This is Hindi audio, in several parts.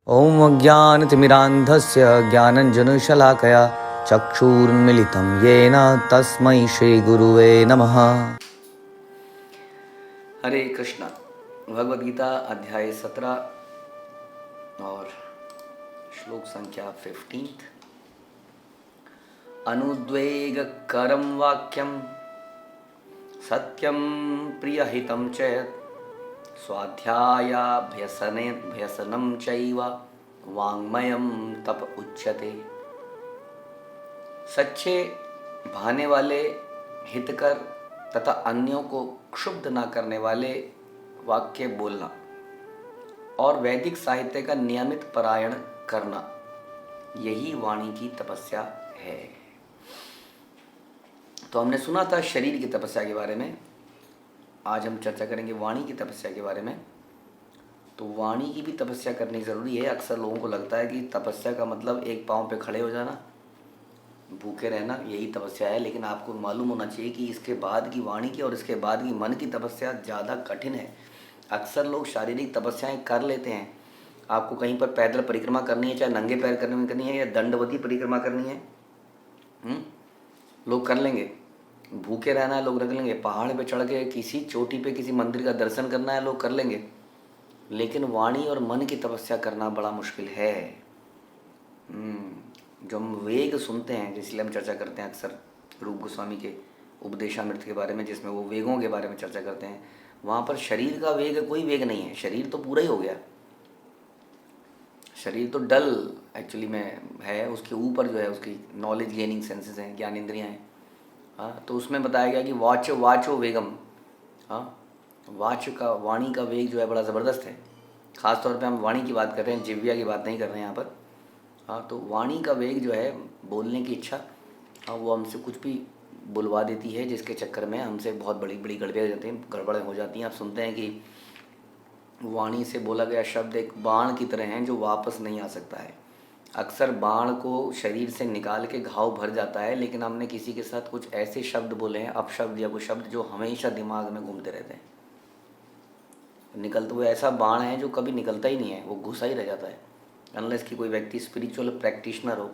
ॐ अज्ञानतिमिरान्धस्य ज्ञानञ्जनशलाकया चक्षुरुन्मीलितं येन तस्मै श्रीगुरुवे नमः। हरे कृष्णा। भगवद गीता अध्याय 17 और श्लोक संख्या 15। अनुद्वेगकरं वाक्यं सत्यं प्रियहितं च स्वाध्यायाभ्यसनं चैव वाङ्मयं तप उच्यते। सच्चे भाने वाले, हितकर तथा अन्यों को क्षुब्ध न करने वाले वाक्य बोलना और वैदिक साहित्य का नियमित पारायण करना, यही वाणी की तपस्या है। तो हमने सुना था शरीर की तपस्या के बारे में, आज हम चर्चा करेंगे वाणी की तपस्या के बारे में। तो वाणी की भी तपस्या करनी ज़रूरी है। अक्सर लोगों को लगता है कि तपस्या का मतलब एक पाँव पे खड़े हो जाना, भूखे रहना, यही तपस्या है। लेकिन आपको मालूम होना चाहिए कि इसके बाद की वाणी की और इसके बाद की मन की तपस्या ज़्यादा कठिन है। अक्सर लोग शारीरिक तपस्याएं कर लेते हैं। आपको कहीं पर पैदल परिक्रमा करनी है, चाहे नंगे पैर करनी है या दंडवती परिक्रमा करनी है, लोग कर लेंगे। भूखे रहना है, लोग रख लेंगे। पहाड़ पे चढ़ के किसी चोटी पे किसी मंदिर का दर्शन करना है, लोग कर लेंगे। लेकिन वाणी और मन की तपस्या करना बड़ा मुश्किल है। जो हम वेग सुनते हैं, जिसलिए हम चर्चा करते हैं अक्सर रूप गोस्वामी के उपदेशामृत के बारे में, जिसमें वो वेगों के बारे में चर्चा करते हैं, वहाँ पर शरीर का वेग कोई वेग नहीं है। शरीर तो पूरा ही हो गया, शरीर तो डल एक्चुअली में है। उसके ऊपर जो है उसकी नॉलेज गेनिंग सेंसेस हैं, ज्ञान इंद्रियाँ हैं। हाँ, तो उसमें बताया गया कि वाचो वेगम। हाँ, वाणी का वेग जो है बड़ा ज़बरदस्त है। ख़ास तौर पे हम वाणी की बात कर रहे हैं, जिव्या की बात नहीं कर रहे हैं यहाँ पर। हाँ, तो वाणी का वेग जो है, बोलने की इच्छा, हाँ, वो हमसे कुछ भी बुलवा देती है, जिसके चक्कर में हमसे बहुत बड़ी बड़ी गड़बड़ें हो जाती हैं। आप सुनते हैं कि वाणी से बोला गया शब्द एक बाण की तरह है जो वापस नहीं आ सकता है। अक्सर बाण को शरीर से निकाल के घाव भर जाता है, लेकिन हमने किसी के साथ कुछ ऐसे शब्द बोले हैं, अपशब्द या वो शब्द जो हमेशा दिमाग में घूमते रहते हैं। निकलता वो ऐसा बाण है जो कभी निकलता ही नहीं है, वो घुसा ही रह जाता है। अनलेस कि कोई व्यक्ति स्पिरिचुअल प्रैक्टिशनर हो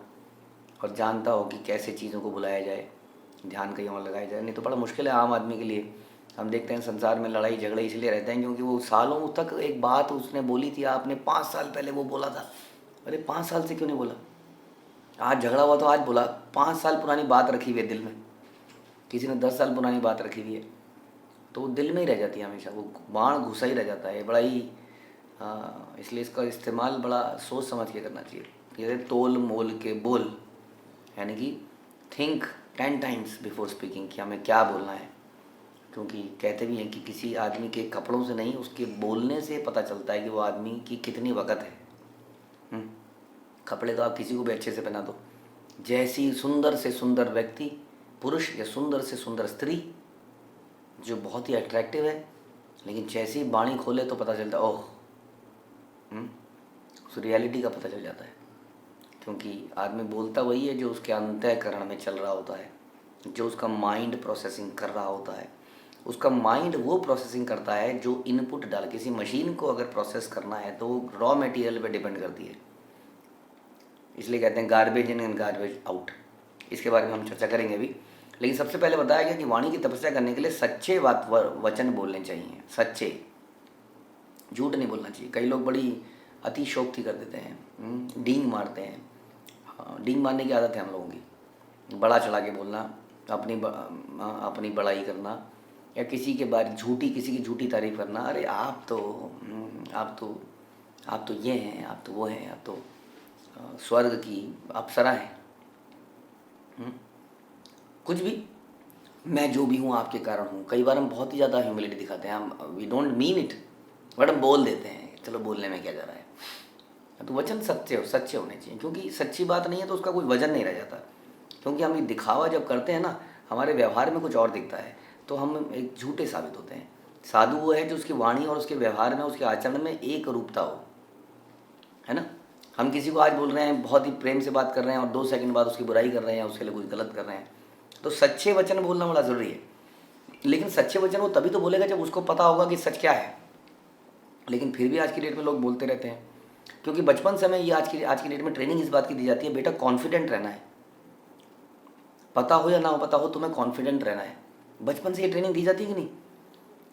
और जानता हो कि कैसे चीज़ों को बुलाया जाए, ध्यान कहीं और लगाया जाए। नहीं तो बड़ा मुश्किल है आम आदमी के लिए। हम देखते हैं संसार में लड़ाई झगड़े इसलिए रहते हैं क्योंकि वो सालों तक एक बात उसने बोली थी, आपने 5 साल पहले वो बोला था। अरे 5 साल से क्यों नहीं बोला? आज झगड़ा हुआ तो आज बोला। 5 साल पुरानी बात रखी हुई है दिल में। किसी ने 10 साल पुरानी बात रखी हुई है तो वो दिल में ही रह जाती है हमेशा, वो बाण घुसा ही रह जाता है। बड़ा ही इसलिए इसका इस्तेमाल बड़ा सोच समझ के करना चाहिए। जैसे तोल मोल के बोल, यानी कि थिंक 10 टाइम्स बिफोर स्पीकिंग कि हमें क्या बोलना है। क्योंकि कहते भी हैं कि किसी आदमी के कपड़ों से नहीं, उसके बोलने से पता चलता है कि वो आदमी की कितनी वक़्त है। कपड़े तो आप किसी को भी अच्छे से पहना दो, जैसी सुंदर से सुंदर व्यक्ति पुरुष या सुंदर से सुंदर स्त्री जो बहुत ही अट्रैक्टिव है, लेकिन जैसी बाणी खोले तो पता चलता है, ओह, उस रियलिटी का पता चल जाता है। क्योंकि आदमी बोलता वही है जो उसके अंतःकरण में चल रहा होता है, जो उसका माइंड प्रोसेसिंग कर रहा होता है। उसका माइंड वो प्रोसेसिंग करता है जो इनपुट डाल, किसी मशीन को अगर प्रोसेस करना है तो वो रॉ मटेरियल पे डिपेंड करती है। इसलिए कहते हैं garbage in and garbage out. इसके बारे में हम चर्चा करेंगे अभी। लेकिन सबसे पहले बताया गया कि वाणी की तपस्या करने के लिए सच्चे वचन बोलने चाहिए। सच्चे, झूठ नहीं बोलना चाहिए। कई लोग बड़ी अतिशोक्ति कर देते हैं, डींग मारते हैं। हाँ, डींग मारने की आदत है हम लोगों की। बड़ा चढ़ा के बोलना, अपनी बड़ाई करना, या किसी की झूठी तारीफ करना। अरे आप तो ये हैं, आप तो वो हैं, आप तो स्वर्ग की अप्सरा हैं। कुछ भी, मैं जो भी हूँ आपके कारण हूँ। कई बार हम बहुत ही ज़्यादा ह्यूमिलिटी दिखाते हैं। हम we don't mean it, but हम बोल देते हैं। चलो, बोलने में क्या जा रहा है। तो वचन सच्चे होने चाहिए, क्योंकि सच्ची बात नहीं है तो उसका कोई वजन नहीं रह जाता। क्योंकि हम ये दिखावा जब करते हैं ना, हमारे व्यवहार में कुछ और दिखता है, तो हम एक झूठे साबित होते हैं। साधु वो है जो उसकी वाणी और उसके व्यवहार में, उसके आचरण में एक रूपता हो, है ना। हम किसी को आज बोल रहे हैं, बहुत ही प्रेम से बात कर रहे हैं, और 2 सेकंड बाद उसकी बुराई कर रहे हैं, उसके लिए कुछ गलत कर रहे हैं। तो सच्चे वचन बोलना बड़ा ज़रूरी है। लेकिन सच्चे वचन वो तभी तो बोलेगा जब उसको पता होगा कि सच क्या है। लेकिन फिर भी आज की डेट में लोग बोलते रहते हैं। क्योंकि बचपन से हमें ये आज की डेट में ट्रेनिंग इस बात की दी जाती है, बेटा कॉन्फिडेंट रहना है, पता हो या ना हो पता हो तुम्हें कॉन्फिडेंट रहना है। बचपन से ये ट्रेनिंग दी जाती है कि नहीं?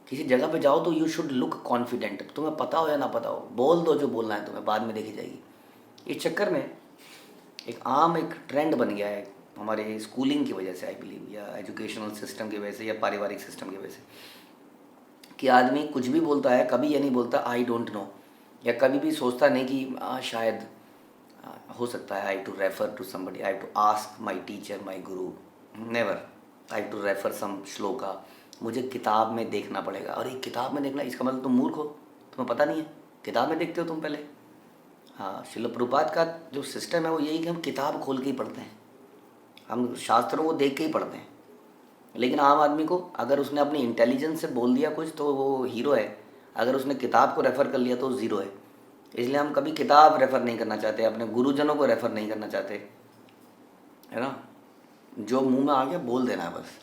किसी जगह पे जाओ तो यू शुड लुक कॉन्फिडेंट, तुम्हें पता हो या ना पता हो, बोल दो जो बोलना है तुम्हें, बाद में देखी जाएगी। इस चक्कर में एक ट्रेंड बन गया है हमारे स्कूलिंग की वजह से, आई बिलीव, या एजुकेशनल सिस्टम की वजह से, या पारिवारिक सिस्टम की वजह से, कि आदमी कुछ भी बोलता है, कभी ये नहीं बोलता आई डोंट नो, या कभी भी सोचता नहीं कि शायद हो सकता है, I to refer to somebody, I to ask my teacher my guru, never, I to refer some shloka, मुझे किताब में देखना पड़ेगा। और ये किताब में देखना, इसका मतलब तुम मूर्ख हो, तुम्हें पता नहीं है, किताब में देखते हो तुम पहले। हाँ, श्रील प्रभुपाद का जो सिस्टम है वो यही कि हम किताब खोल के ही पढ़ते हैं, हम शास्त्रों को देख के ही पढ़ते हैं। लेकिन आम आदमी को अगर उसने अपनी इंटेलिजेंस से बोल दिया कुछ तो वो हीरो है, अगर उसने किताब को रेफ़र कर लिया तो वो ज़ीरो है। इसलिए हम कभी किताब रेफ़र नहीं करना चाहते, अपने गुरुजनों को रेफ़र नहीं करना चाहते, है ना। जो मुंह में आ गया बोल देना है बस।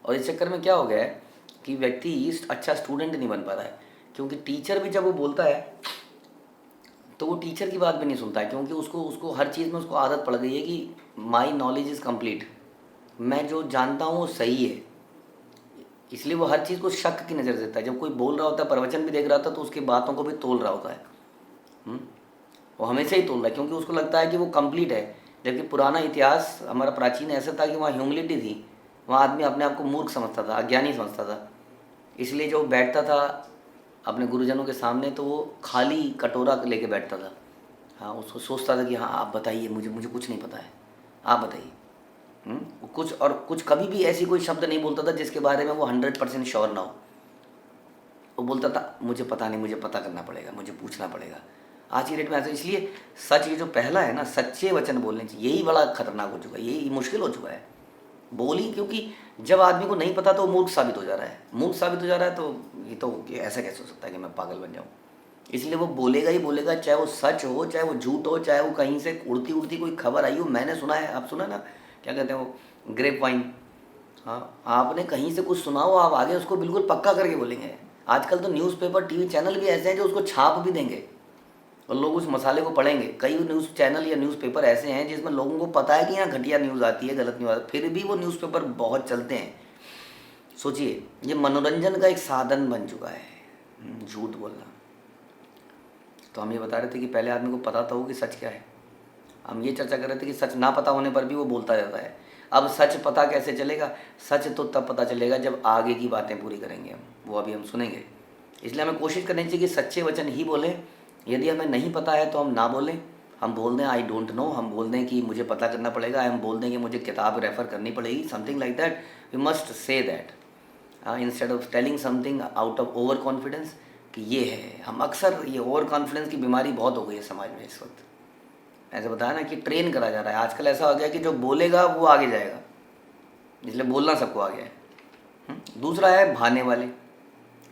और इस चक्कर में क्या हो गया है कि व्यक्ति अच्छा स्टूडेंट नहीं बन पा रहा है, क्योंकि टीचर भी जब वो बोलता है तो वो टीचर की बात भी नहीं सुनता है, क्योंकि उसको हर चीज़ में उसको आदत पड़ गई है कि माई नॉलेज इज़ कम्प्लीट, मैं जो जानता हूँ वो सही है। इसलिए वो हर चीज़ को शक की नज़र देता है। जब कोई बोल रहा होता है, प्रवचन भी देख रहा था, तो उसकी बातों को भी तोल रहा होता है। वो हमेशा ही तोल रहा है, क्योंकि उसको लगता है कि वो कंप्लीट है। जबकि पुराना इतिहास हमारा प्राचीन ऐसा था कि वहाँ ह्यूमिलिटी थी, वहाँ आदमी अपने आप को मूर्ख समझता था, अज्ञानी समझता था। इसलिए जो बैठता था अपने गुरुजनों के सामने तो वो खाली कटोरा लेके बैठता था। हाँ, उसको सोचता था कि हाँ आप बताइए, मुझे कुछ नहीं पता है, आप बताइए। कुछ कभी भी ऐसी कोई शब्द नहीं बोलता था जिसके बारे में वो 100% श्योर ना हो। वो बोलता था मुझे पता नहीं, मुझे पता करना पड़ेगा, मुझे पूछना पड़ेगा। आज की डेट में ऐसा, इसलिए सच ये जो पहला है ना, सच्चे वचन बोलने चाहिए, यही बड़ा खतरनाक हो चुका है, यही मुश्किल हो चुका है बोली। क्योंकि जब आदमी को नहीं पता तो मूर्ख साबित हो जा रहा है, मूर्ख साबित हो जा रहा है, तो ये तो ऐसा कैसे हो सकता है कि मैं पागल बन जाऊँ। इसलिए वो बोलेगा ही बोलेगा, चाहे वो सच हो, चाहे वो झूठ हो, चाहे वो कहीं से उड़ती उड़ती कोई खबर आई हो। मैंने सुना है, आप सुना ना, क्या कहते हैं वो, ग्रेप वाइन। हाँ, आपने कहीं से कुछ सुना हो, आप आगे उसको बिल्कुल पक्का करके बोलेंगे। आजकल तो न्यूज़पेपर टीवी चैनल भी ऐसे हैं जो उसको छाप भी देंगे और लोग उस मसाले को पढ़ेंगे। कई न्यूज़ चैनल या न्यूज़पेपर ऐसे हैं जिसमें लोगों को पता है कि यहाँ घटिया न्यूज़ आती है, गलत न्यूज़ आती है, फिर भी वो न्यूज़पेपर बहुत चलते हैं। सोचिए, ये मनोरंजन का एक साधन बन चुका है झूठ बोलना। तो हम ये बता रहे थे कि पहले आदमी को पता तो हो कि सच क्या है। हम ये चर्चा कर रहे थे कि सच ना पता होने पर भी वो बोलता रहता है। अब सच पता कैसे चलेगा? सच तो तब पता चलेगा जब आगे की बातें पूरी करेंगे हम, वो अभी हम सुनेंगे। इसलिए हमें कोशिश करनी चाहिए कि सच्चे वचन ही बोलें। यदि हमें नहीं पता है तो हम ना बोलें, हम बोल दें आई डोंट नो, हम बोल दें कि मुझे पता करना पड़ेगा, हम बोल दें कि मुझे किताब रेफ़र करनी पड़ेगी, something like that. We must say that instead of telling something out of over confidence कि ये है। हम अक्सर, ये ओवर कॉन्फिडेंस की बीमारी बहुत हो गई है समाज में इस वक्त। ऐसे बताया ना कि ट्रेन करा जा रहा है आजकल। ऐसा हो गया कि जो बोलेगा वो आगे जाएगा, इसलिए बोलना सबको आ गया है। दूसरा है भाने वाले।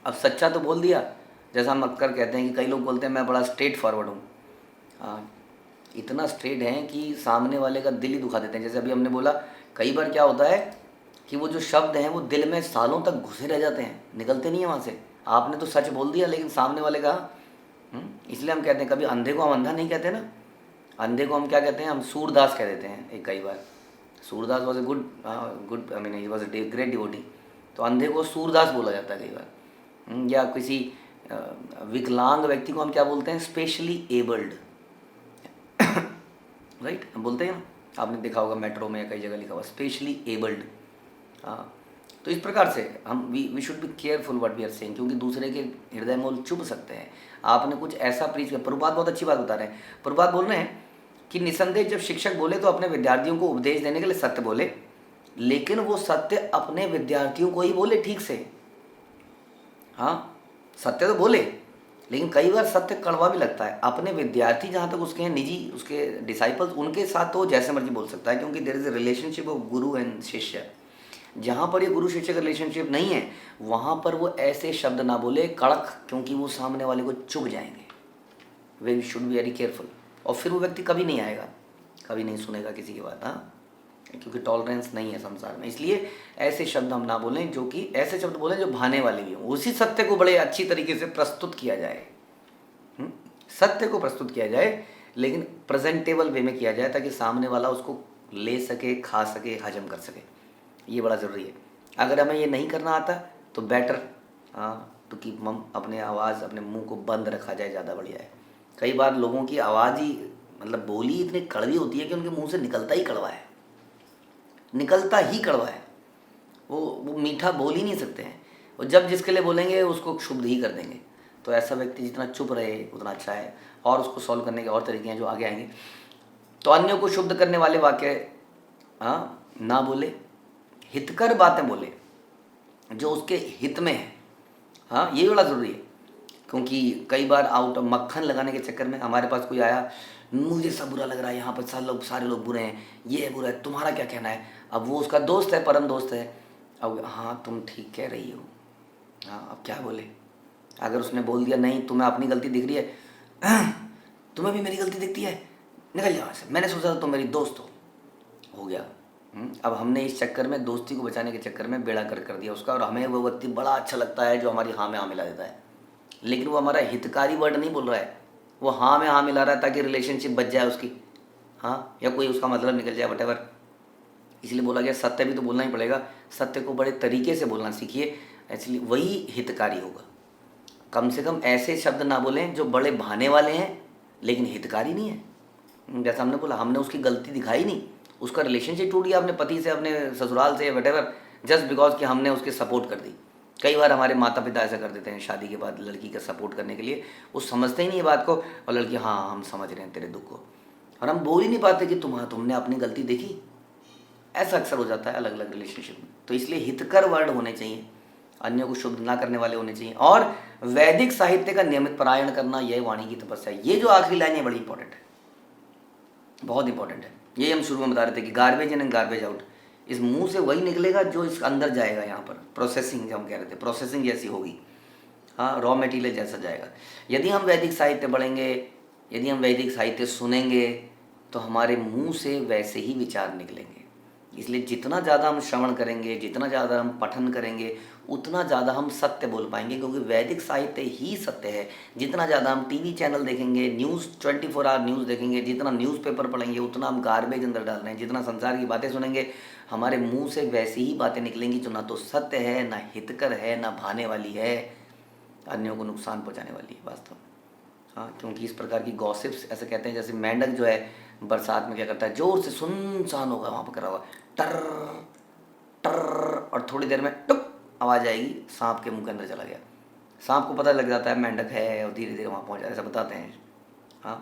अब सच्चा तो बोल दिया, जैसा हम अक्सर कहते हैं कि कई लोग बोलते हैं मैं बड़ा स्ट्रेट फॉरवर्ड हूँ। हाँ, इतना स्ट्रेट है कि सामने वाले का दिल ही दुखा देते हैं। जैसे अभी हमने बोला, कई बार क्या होता है कि वो जो शब्द हैं वो दिल में सालों तक घुसे रह जाते हैं, निकलते नहीं है वहाँ से। आपने तो सच बोल दिया लेकिन सामने वाले का, इसलिए हम कहते हैं कभी अंधे को हम अंधा नहीं कहते ना, अंधे को हम क्या कहते हैं, हम सूरदास कह देते हैं। एक कई बार Surdas was a good I mean he was a great devotee, तो अंधे को सूरदास बोला जाता है कई बार। या किसी विकलांग व्यक्ति को हम क्या बोलते हैं, स्पेशली एबल्ड, राइट, हम बोलते हैं ना, आपने देखा होगा मेट्रो में कई जगह लिखा हुआ स्पेशली एबल्ड। हाँ, तो इस प्रकार से हम we should be careful what we are saying, क्योंकि दूसरे के हृदय मोल चुभ सकते हैं। आपने कुछ ऐसा प्रीच किया। प्रभुपाद बहुत अच्छी बात बता रहे हैं। प्रभुपाद बोल रहे हैं कि निसंदेह जब शिक्षक बोले तो अपने विद्यार्थियों को उपदेश देने के लिए सत्य बोले, लेकिन वो सत्य अपने विद्यार्थियों को ही बोले ठीक से। हाँ, सत्य तो बोले, लेकिन कई बार सत्य कड़वा भी लगता है। अपने विद्यार्थी जहाँ तक उसके हैं, निजी उसके डिसाइपल्स, उनके साथ तो जैसे मर्जी बोल सकता है, क्योंकि there is a relationship of guru and shishya. जहाँ पर ये गुरु शिष्य का रिलेशनशिप नहीं है वहाँ पर वो ऐसे शब्द ना बोले कड़क, क्योंकि वो सामने वाले को चुभ जाएंगे। वे शुड बी वेरी केयरफुल। और फिर वो व्यक्ति कभी नहीं आएगा, कभी नहीं सुनेगा किसी की बात। हाँ, क्योंकि टॉलरेंस नहीं है संसार में। इसलिए ऐसे शब्द हम ना बोलें, जो कि ऐसे शब्द बोलें जो भाने वाले भी हों, उसी सत्य को बड़े अच्छी तरीके से प्रस्तुत किया जाए। सत्य को प्रस्तुत किया जाए, लेकिन प्रेजेंटेबल वे में किया जाए ताकि सामने वाला उसको ले सके, खा सके, हजम कर सके। ये बड़ा ज़रूरी है। अगर हमें ये नहीं करना आता तो बेटर तो कि हम अपने आवाज़, अपने मुंह को बंद रखा जाए, ज़्यादा बढ़िया है। कई बार लोगों की आवाज़ ही मतलब बोली इतनी कड़वी होती है कि उनके मुंह से निकलता ही कड़वा है, निकलता ही कड़वा है। वो मीठा बोल ही नहीं सकते हैं। और जब जिसके लिए बोलेंगे उसको क्षुब्ध ही कर देंगे। तो ऐसा व्यक्ति जितना चुप रहे उतना अच्छा है। और उसको सॉल्व करने के और तरीके हैं जो आगे आएंगे। तो अन्यों को शुद्ध करने वाले वाक्य ना बोले, हितकर बातें बोले जो उसके हित में है। ये बड़ा ज़रूरी है, क्योंकि कई बार आउट ऑफ मक्खन लगाने के चक्कर में हमारे पास कोई आया, मुझे सब बुरा लग रहा है, यहाँ पर सारे लोग बुरे हैं, ये है बुरा है, तुम्हारा क्या कहना है। अब वो उसका दोस्त है, परम दोस्त है। अब हाँ तुम ठीक कह रही हो, अब क्या बोले। अगर उसने बोल दिया नहीं तुम्हें अपनी गलती दिख रही है, तुम्हें भी मेरी गलती दिखती है, निकल जाओ से, मैंने सोचा था तुम मेरी दोस्त हो गया। अब हमने इस चक्कर में, दोस्ती को बचाने के चक्कर में बेड़ा कर दिया उसका। और हमें वो व्यक्ति बड़ा अच्छा लगता है जो हमारी हाँ में हाँ मिला देता है, लेकिन वो हमारा हितकारी वर्ड नहीं बोल रहा है, वो हाँ में हाँ मिला रहा है ताकि रिलेशनशिप बच जाए उसकी, या कोई उसका मतलब निकल जाए, वटेवर। इसलिए बोला गया सत्य भी तो बोलना ही पड़ेगा। सत्य को बड़े तरीके से बोलना सीखिए, इसलिए वही हितकारी होगा। कम से कम ऐसे शब्द ना बोलें जो बड़े भाने वाले हैं लेकिन हितकारी नहीं है। जैसा हमने बोला, हमने उसकी गलती दिखाई नहीं, उसका रिलेशनशिप टूट गया अपने पति से, अपने ससुराल से, वटेवर, जस्ट बिकॉज कि हमने उसकी सपोर्ट कर दी। कई बार हमारे माता पिता ऐसा कर देते हैं शादी के बाद लड़की का सपोर्ट करने के लिए। वो समझते ही नहीं ये बात को, और लड़की हाँ हम समझ रहे हैं तेरे दुख को, और हम बोल ही नहीं पाते कि तुमने अपनी गलती देखी। ऐसा अक्सर हो जाता है अलग अलग रिलेशनशिप में। तो इसलिए हितकर वर्ड होने चाहिए, अन्यों को शुद्ध ना करने वाले होने चाहिए, और वैदिक साहित्य का नियमित पारायण करना, यह वाणी की तपस्या। ये जो आखिरी लाइन है बड़ी इंपॉर्टेंट है, बहुत इंपॉर्टेंट है। ये हम शुरू में बता रहे थे कि garbage in and garbage out, इस मुंह से वही निकलेगा जो इस अंदर जाएगा। यहाँ पर प्रोसेसिंग, जो हम कह रहे थे प्रोसेसिंग जैसी होगी, रॉ मटेरियल जैसा जाएगा। यदि हम वैदिक साहित्य पढ़ेंगे, यदि हम वैदिक साहित्य सुनेंगे, तो हमारे मुंह से वैसे ही विचार निकलेंगे। इसलिए जितना ज़्यादा हम श्रवण करेंगे, जितना ज़्यादा हम पठन करेंगे, उतना ज़्यादा हम सत्य बोल पाएंगे, क्योंकि वैदिक साहित्य ही सत्य है। जितना ज़्यादा हम टीवी चैनल देखेंगे, न्यूज़ 24 आवर न्यूज़ देखेंगे, जितना न्यूज़पेपर पढ़ेंगे, उतना हम गार्बेज अंदर डाल रहे हैं। जितना संसार की बातें सुनेंगे, हमारे मुंह से वैसी ही बातें निकलेंगी जो ना तो सत्य है, ना हितकर है, ना भाने वाली है, अन्यों को नुकसान पहुँचाने वाली है वास्तव में। क्योंकि इस प्रकार की गॉसिप्स, ऐसे कहते हैं जैसे मेंढक जो है बरसात में क्या करता है, जोर से सुनसान होगा वहाँ पर करा हुआ, टर टर, और थोड़ी देर में टुक आवाज़ आएगी, सांप के मुंह के अंदर चला गया। सांप को पता लग जाता है मेंढक है, और धीरे धीरे वहाँ पहुँच जाता है, ऐसा बताते हैं।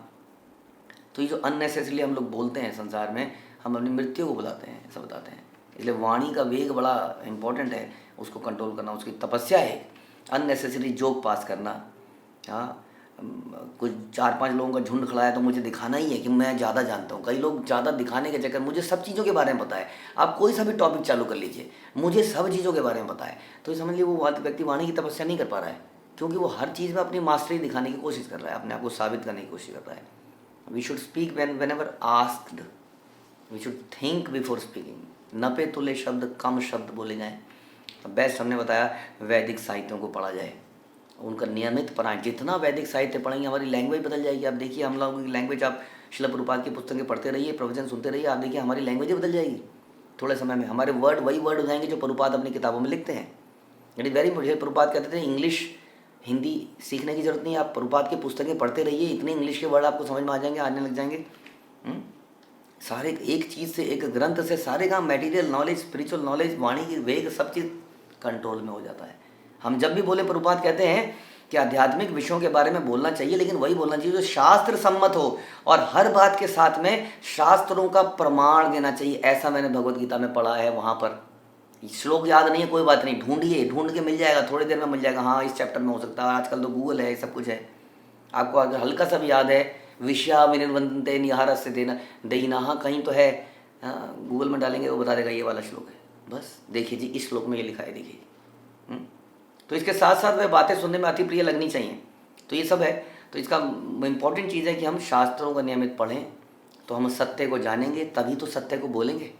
तो ये जो अननेसेसरीली हम लोग बोलते हैं संसार में, हम अपनी मृत्यु को बुलाते हैं, ऐसा बताते हैं। इसलिए वाणी का वेग बड़ा इंपॉर्टेंट है, उसको कंट्रोल करना उसकी तपस्या है। अननेसेसरी जोक पास करना, कुछ 4-5 लोगों का झुंड खड़ा है तो मुझे दिखाना ही है कि मैं ज़्यादा जानता हूँ। कई लोग ज़्यादा दिखाने के चक्कर, मुझे सब चीज़ों के बारे में पता है। आप कोई सा भी टॉपिक चालू कर लीजिए, मुझे सब चीज़ों के बारे में पता है, तो समझ लीजिए वो व्यक्ति वाणी की तपस्या नहीं कर पा रहा है, क्योंकि वो हर चीज़ में अपनी मास्टरी दिखाने की कोशिश कर रहा है, अपने आप को साबित करने की कोशिश कर रहा है। We should speak whenever asked, we should think before speaking. न पे तुले शब्द, कम शब्द बोले जाएँ। बेस्ट हमने बताया वैदिक साहित्यों को पढ़ा जाए, उनका नियमित पढ़ाएं। जितना वैदिक साहित्य पढ़ेंगे हमारी लैंग्वेज बदल जाएगी। आप देखिए हम लोगों की लैंग्वेज, आप शिला प्रभुपाद की पुस्तकें पढ़ते रहिए, प्रवचन सुनते रहिए, आप देखिए हमारी लैंग्वेज बदल जाएगी। थोड़े समय में हमारे वर्ड वही वर्ड हो जाएंगे जो प्रभुपाद अपनी किताबों में लिखते हैं। It is very important. Prabhupada कहते थे इंग्लिश हिंदी सीखने की जरूरत नहीं है, आप प्रभुपाद की पुस्तकें पढ़ते रहिए, इतने इंग्लिश के वर्ड आपको समझ में आ जाएंगे, आने लग जाएंगे। सारे एक चीज़ से, एक ग्रंथ से सारे काम, मटेरियल नॉलेज, स्पिरिचुअल नॉलेज, वाणी की वेग, सब चीज़ कंट्रोल में हो जाता है। हम जब भी बोले, प्रभुपाद कहते हैं कि आध्यात्मिक विषयों के बारे में बोलना चाहिए, लेकिन वही बोलना चाहिए जो शास्त्र सम्मत हो, और हर बात के साथ में शास्त्रों का प्रमाण देना चाहिए। ऐसा मैंने भगवत गीता में पढ़ा है, वहाँ पर श्लोक याद नहीं है, कोई बात नहीं, ढूंढिए, ढूंढ के मिल जाएगा, थोड़ी देर में मिल जाएगा। हाँ इस चैप्टर में हो सकता है, आजकल तो गूगल है, सब कुछ है। आपको अगर हल्का सा भी याद है, विषया विनिर्वंते निहार से देना देना, हाँ कहीं तो है, गूगल में डालेंगे वो बता देगा ये वाला श्लोक है, बस देखिए जी इस श्लोक में ये लिखा है, देखिए। तो इसके साथ साथ वह बातें सुनने में अति प्रिय लगनी चाहिए। तो ये सब है। तो इसका इम्पॉर्टेंट चीज़ है कि हम शास्त्रों को नियमित पढ़ें, तो हम सत्य को जानेंगे, तभी तो सत्य को बोलेंगे।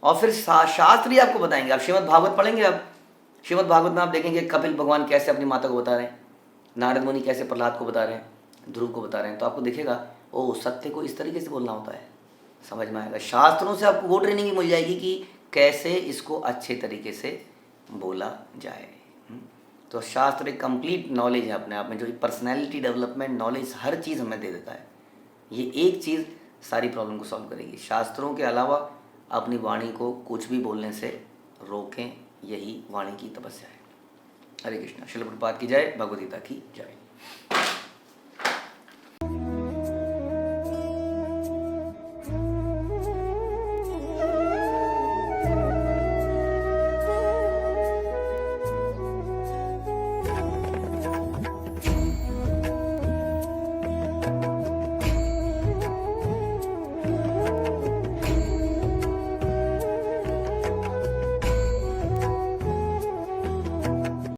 और फिर शास्त्र ही आपको बताएंगे। आप श्रीमद् भागवत पढ़ेंगे, आप श्रीमद् भागवत में आप देखेंगे कपिल भगवान कैसे अपनी माता को बता रहे हैं, नारद मुनि कैसे प्रहलाद को बता रहे हैं, ध्रुव को बता रहे हैं, तो आपको दिखेगा ओ सत्य को इस तरीके से बोलना होता है, समझ में आएगा। शास्त्रों से आपको वो ट्रेनिंग भी मिल जाएगी कि कैसे इसको अच्छे तरीके से बोला जाए। तो शास्त्र एक कंप्लीट नॉलेज है अपने आप में, जो पर्सनैलिटी डेवलपमेंट नॉलेज हर चीज़ हमें दे देता है। ये एक चीज़ सारी प्रॉब्लम को सॉल्व करेगी। शास्त्रों के अलावा अपनी वाणी को कुछ भी बोलने से रोकें, यही वाणी की तपस्या है। हरे कृष्णा। श्रील प्रभुपाद की जय, भगवद गीता की जय।